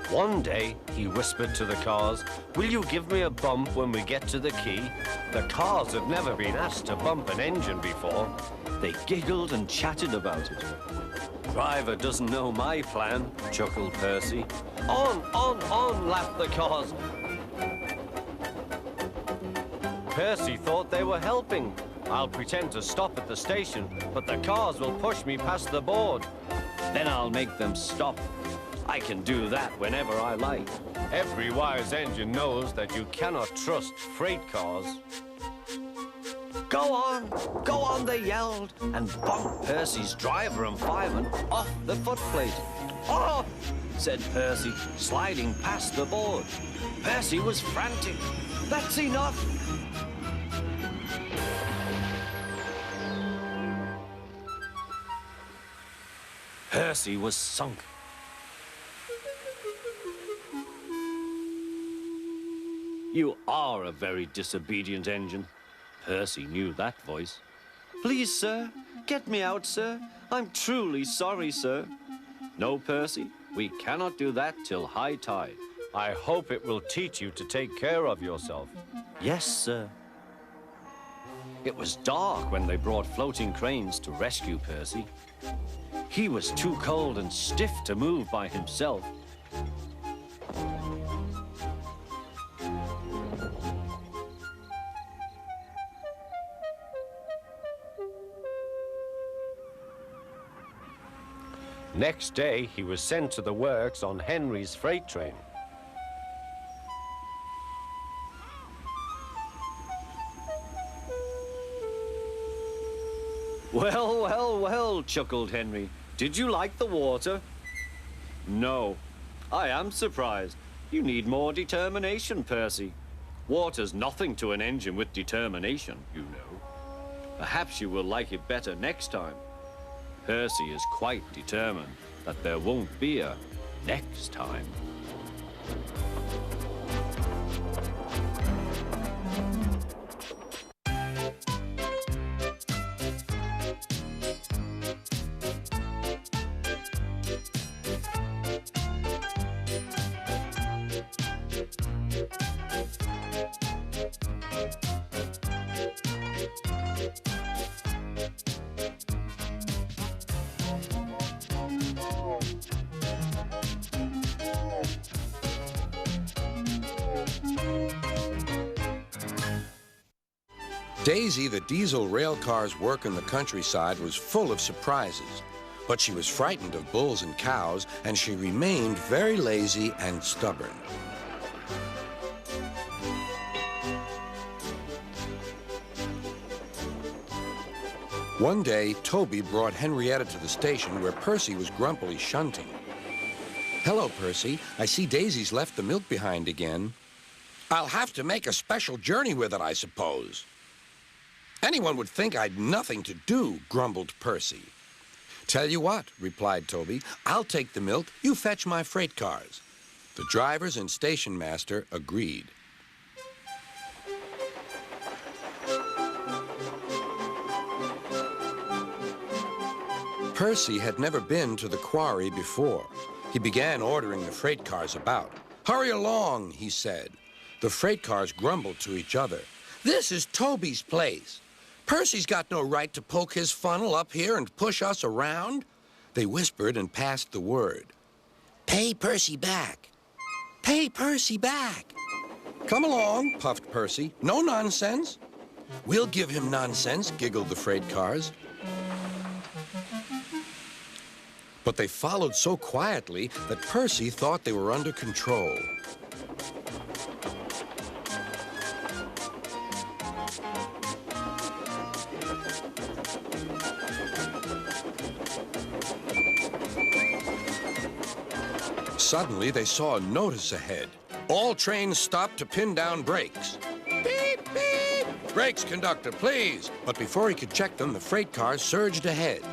One day, he whispered to the cars, "Will you give me a bump when we get to the quay?" The cars had never been asked to bump an engine before. They giggled and chatted about it. "Driver doesn't know my plan," chuckled Percy. On, laughed the cars. Percy thought they were helping. "I'll pretend to stop at the station, but the cars will push me past the board. Then I'll make them stop. I can do that whenever I like." Every wise engine knows that you cannot trust freight cars. Go on, they yelled, and bumped Percy's driver and fireman off the footplate. "Oh!" said Percy, sliding past the board. Percy was frantic. "That's enough!" Percy was sunk. "You are a very disobedient engine." Percy knew that voice. "Please, sir, get me out, sir. I'm truly sorry, sir." "No, Percy, we cannot do that till high tide." "I hope it will teach you to take care of yourself." "Yes, sir." It was dark when they brought floating cranes to rescue Percy. He was too cold and stiff to move by himself. Next day, he was sent to the works on Henry's freight train. Well, chuckled Henry. "Did you like the water?" "No. I am surprised. You need more determination, Percy. Water's nothing to an engine with determination, you know. Perhaps you will like it better next time." Percy is quite determined that there won't be a next time. Daisy, the diesel rail car's work in the countryside, was full of surprises. But she was frightened of bulls and cows, and she remained very lazy and stubborn. One day, Toby brought Henrietta to the station where Percy was grumpily shunting. "Hello, Percy. I see Daisy's left the milk behind again." "I'll have to make a special journey with it, I suppose." "Anyone would think I'd nothing to do," grumbled Percy. "Tell you what," replied Toby, "I'll take the milk, you fetch my freight cars." The drivers and station master agreed. Percy had never been to the quarry before. He began ordering the freight cars about. "Hurry along," he said. The freight cars grumbled to each other. "This is Toby's place. Percy's got no right to poke his funnel up here and push us around." They whispered and passed the word. "Pay Percy back. Pay Percy back." "Come along," puffed Percy. "No nonsense." "We'll give him nonsense," giggled the freight cars. But they followed so quietly that Percy thought they were under control. Suddenly, they saw a notice ahead. "All trains stop to pin down brakes." "Beep, beep!" "Brakes, conductor, please!" But before he could check them, the freight cars surged ahead.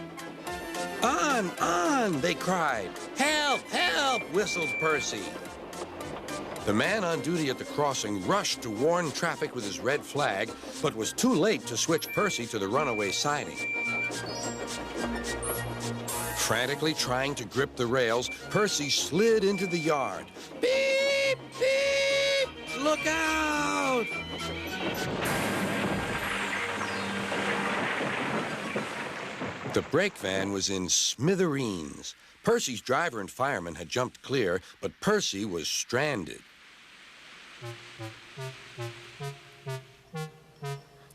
On, they cried. "Help, help!" whistled Percy. The man on duty at the crossing rushed to warn traffic with his red flag, but was too late to switch Percy to the runaway siding. Frantically trying to grip the rails, Percy slid into the yard. Beep! Beep! Look out! The brake van was in smithereens. Percy's driver and fireman had jumped clear, but Percy was stranded.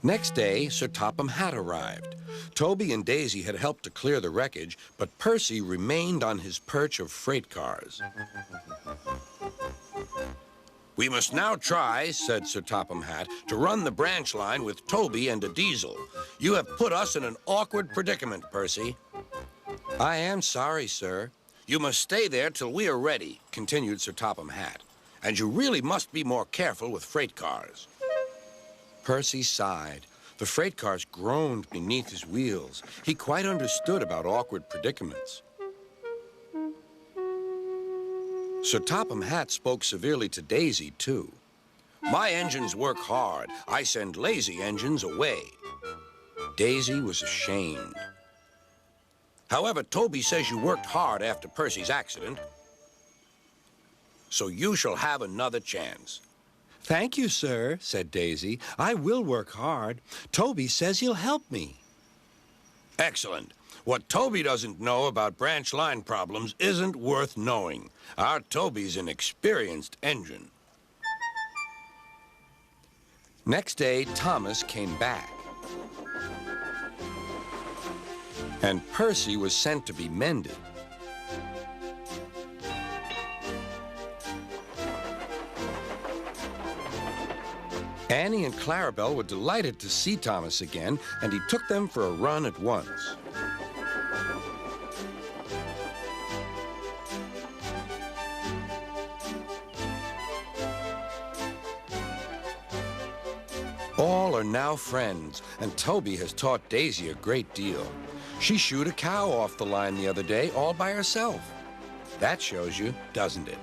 Next day, Sir Topham Hatt arrived. Toby and Daisy had helped to clear the wreckage, but Percy remained on his perch of freight cars. "We must now try," said Sir Topham Hatt, "to run the branch line with Toby and a diesel. You have put us in an awkward predicament, Percy." "I am sorry, sir." "You must stay there till we are ready," continued Sir Topham Hatt. "And you really must be more careful with freight cars." Percy sighed. The freight cars groaned beneath his wheels. He quite understood about awkward predicaments. Sir Topham Hatt spoke severely to Daisy, too. "My engines work hard. I send lazy engines away." Daisy was ashamed. "However, Toby says you worked hard after Percy's accident. So you shall have another chance." "Thank you, sir," said Daisy. "I will work hard. Toby says he'll help me." "Excellent. What Toby doesn't know about branch line problems isn't worth knowing. Our Toby's an experienced engine." Next day, Thomas came back. And Percy was sent to be mended. Annie and Clarabelle were delighted to see Thomas again, and he took them for a run at once. All are now friends, and Toby has taught Daisy a great deal. She shoed a cow off the line the other day all by herself. That shows you, doesn't it?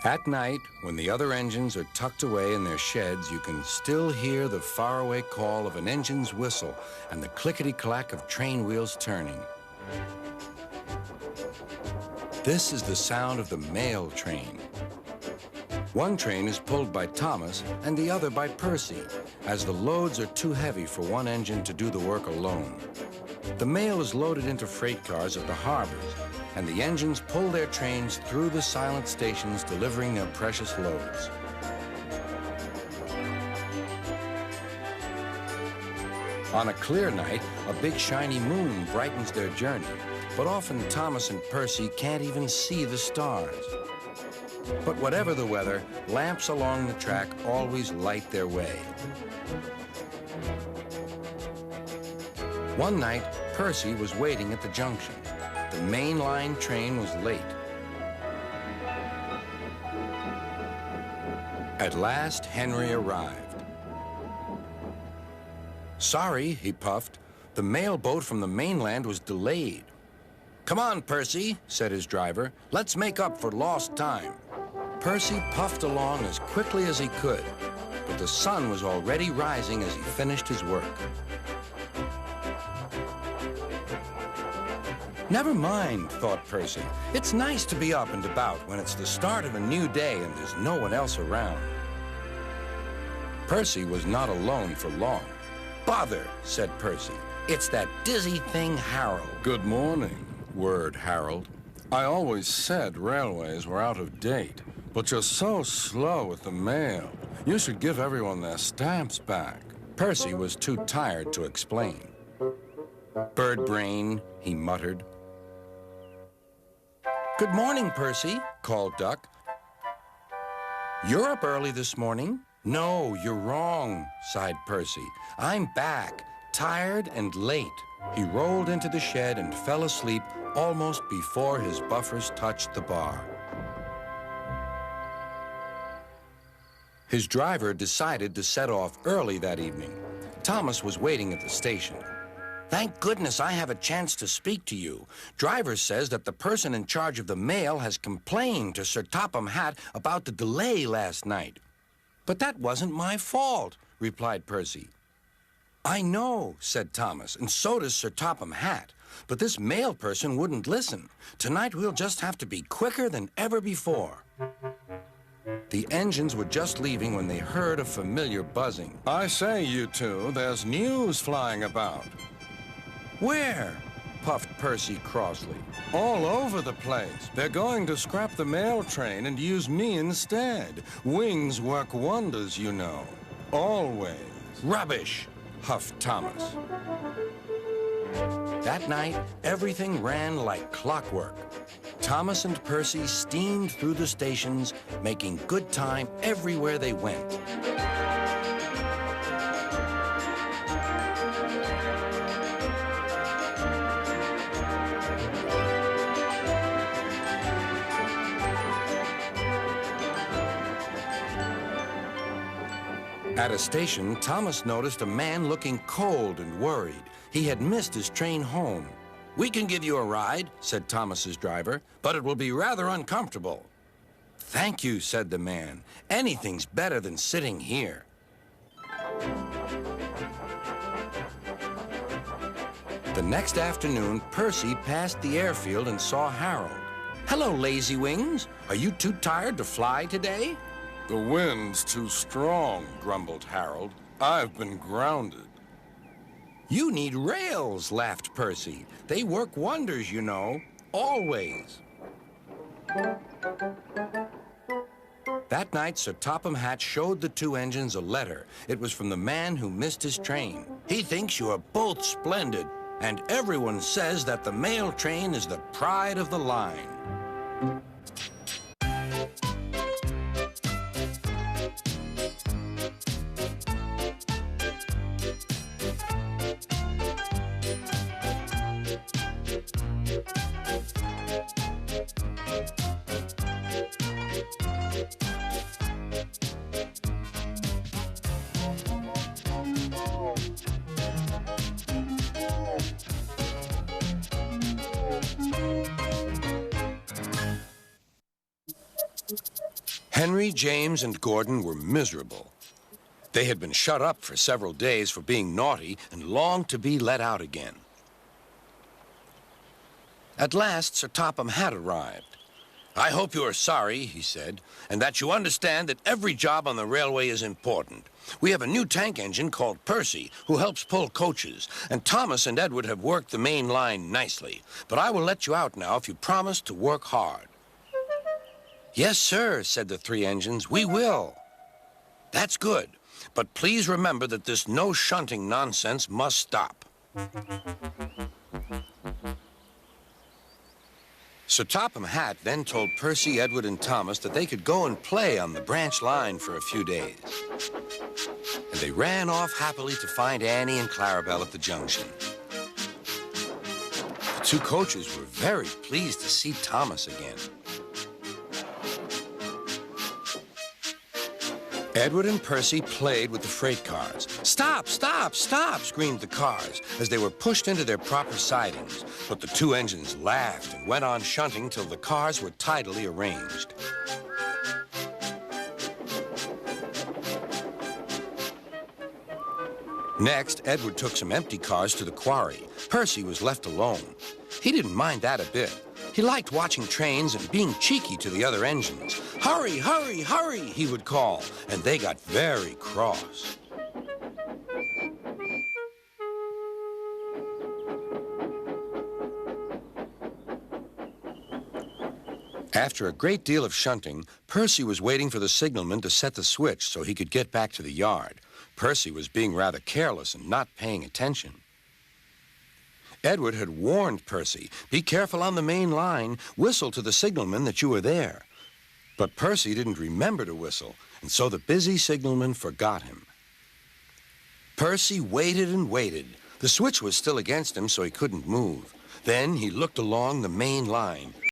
At night, when the other engines are tucked away in their sheds, you can still hear the faraway call of an engine's whistle and the clickety-clack of train wheels turning. This is the sound of the mail train. One train is pulled by Thomas and the other by Percy, as the loads are too heavy for one engine to do the work alone. The mail is loaded into freight cars at the harbors, and the engines pull their trains through the silent stations, delivering their precious loads. On a clear night, a big shiny moon brightens their journey, but often Thomas and Percy can't even see the stars. But whatever the weather, lamps along the track always light their way. One night, Percy was waiting at the junction. The main line train was late. At last, Henry arrived. "Sorry," he puffed. "The mail boat from the mainland was delayed." "Come on, Percy," said his driver. "Let's make up for lost time." Percy puffed along as quickly as he could, but the sun was already rising as he finished his work. Never mind, thought Percy. It's nice to be up and about when it's the start of a new day and there's no one else around. Percy was not alone for long. "Bother," said Percy. "It's that dizzy thing, Harold." "Good morning," whirred Harold. "I always said railways were out of date, but you're so slow with the mail. You should give everyone their stamps back." Percy was too tired to explain. "Bird brain," he muttered. "Good morning, Percy," called Duck. "You're up early this morning." "No, you're wrong," sighed Percy. "I'm back. tired and late. He rolled into the shed and fell asleep almost before his buffers touched the bar. His driver decided to set off early that evening. Thomas was waiting at the station. "Thank goodness I have a chance to speak to you. Driver says that the person in charge of the mail has complained to Sir Topham Hatt about the delay last night." "But that wasn't my fault," replied Percy. "I know," said Thomas, "and so does Sir Topham Hatt. But this mail person wouldn't listen. Tonight we'll just have to be quicker than ever before." The engines were just leaving when they heard a familiar buzzing. I say, you two, there's news flying about. "Where?" puffed Percy crossly. All over the place. They're going to scrap the mail train and use me instead. Wings work wonders, you know. Always. "Rubbish," huffed Thomas. That night, everything ran like clockwork. Thomas and Percy steamed through the stations, making good time everywhere they went. At a station, Thomas noticed a man looking cold and worried. He had missed his train home. "We can give you a ride," said Thomas's driver, "but it will be rather uncomfortable." "Thank you," said the man. "Anything's better than sitting here." The next afternoon, Percy passed the airfield and saw Harold. "Hello, Lazy Wings. Are you too tired to fly today?" The wind's too strong, grumbled Harold. I've been grounded. "You need rails," laughed Percy. "They work wonders, you know. Always." That night, Sir Topham Hatt showed the two engines a letter. It was from the man who missed his train. "He thinks you are both splendid, and everyone says that the mail train is the pride of the line." Henry, James, and Gordon were miserable. They had been shut up for several days for being naughty and longed to be let out again. At last, Sir Topham Hatt arrived. "I hope you are sorry," he said, "and that you understand that every job on the railway is important. We have a new tank engine called Percy, who helps pull coaches, and Thomas and Edward have worked the main line nicely. But I will let you out now if you promise to work hard." "Yes, sir," said the three engines. "We will." "That's good. But please remember that this no shunting nonsense must stop." Sir Topham Hatt then told Percy, Edward, and Thomas that they could go and play on the branch line for a few days. And they ran off happily to find Annie and Clarabelle at the junction. The two coaches were very pleased to see Thomas again. Edward and Percy played with the freight cars. "Stop, stop, stop," screamed the cars as they were pushed into their proper sidings. But the two engines laughed and went on shunting till the cars were tidily arranged. Next, Edward took some empty cars to the quarry. Percy was left alone. He didn't mind that a bit. He liked watching trains and being cheeky to the other engines. "Hurry, hurry, hurry," he would call, and they got very cross. After a great deal of shunting, Percy was waiting for the signalman to set the switch so he could get back to the yard. Percy was being rather careless and not paying attention. Edward had warned Percy, "Be careful on the main line. Whistle to the signalman that you are there." But Percy didn't remember to whistle, and so the busy signalman forgot him. Percy waited and waited. The switch was still against him, so he couldn't move. Then he looked along the main line.